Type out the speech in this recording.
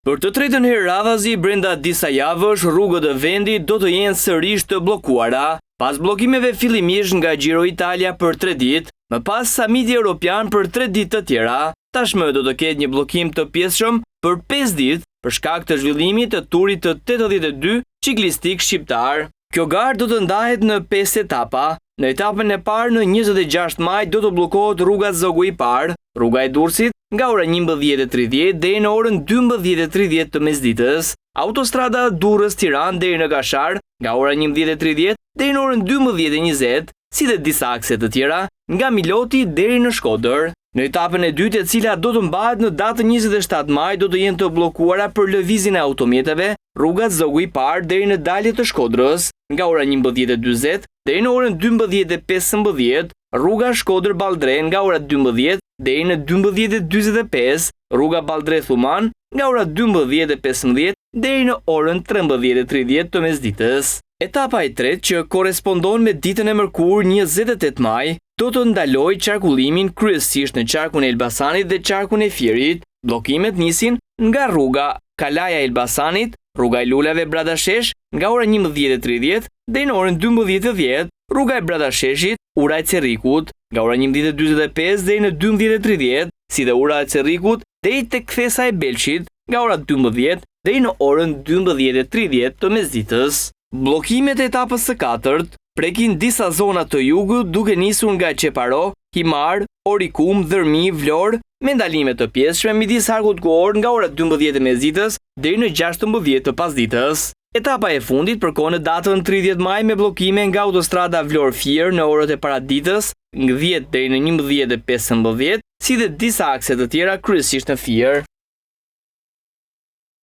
Për të tretën herë radhazi, brenda disa javësh, rrugët e vendit do të jenë sërish të bllokuara, pas bllokimeve fillimisht nga Giro Italia për 3 ditë, më pas Samiti Europian për 3 ditë të tjera. Tashmë do të ketë një bllokim të pjesëshëm për 5 ditë për shkak të zhvillimit të turit të 82 ciklistik shqiptar. Kjo garë do të ndahet në 5 etapa. Në etapën e parë në 26 maj do të bllokohet rruga Zogu i Parë, rruga e Durrësit nga ora 11:30 deri në orën 12:30 të mesditës, autostrada Durrës-Tiranë deri në Kashar nga ora 11:30 deri në orën 12:20, si dhe disa akse të tjera nga Miloti deri në Shkodër. Në etapën e dytë, e cila do të mbahet në datën 27 maj, do të jenë të bllokuara për lëvizjen e automjeteve rrugat Zogu i Parë deri në dalje të Shkodrës nga ora 11:40 deri në orën 12:15, rruga Shkodër-Balltre nga ora 12 deri në 12:45, rruga Balltre-Thuman nga ora 12:15 deri në orën 13:30 të mesditës. Etapa e tretë, që korespondon me ditën e mërkurë 28 maj, do të ndaloj qarkullimin kryesisht në qarkun e Elbasanit dhe qarkun e Fierit. Bllokimet nisin nga rruga Kalaja e Elbasanit, rruga e Lulave Bradashesh nga ora 11:30 deri në orën 12:10, rruga e Bradasheshit, ura e Cerrikut nga ora 11:45 deri në 12:30, si dhe ura e Cerrikut deri tek kthesa e Belshit nga ora 12 deri në orën 12:30 të mesditës. Bllokimet e etapës së katërt prekin disa zona të jugut duke nisur nga Qeparo, Himar, Orikum, Dhërmi, Vlorë, me ndalime të pjesshme midis arkut koor nga ora 12 e mesditës deri në 16 të pasditës. Etapa e fundit përkon në datën 30 maj me bllokime nga autostrada Vlorë-Fier në orët e paraditës nga 10 deri në 11:15, si dhe disa akse të tjera kryesisht në Fier.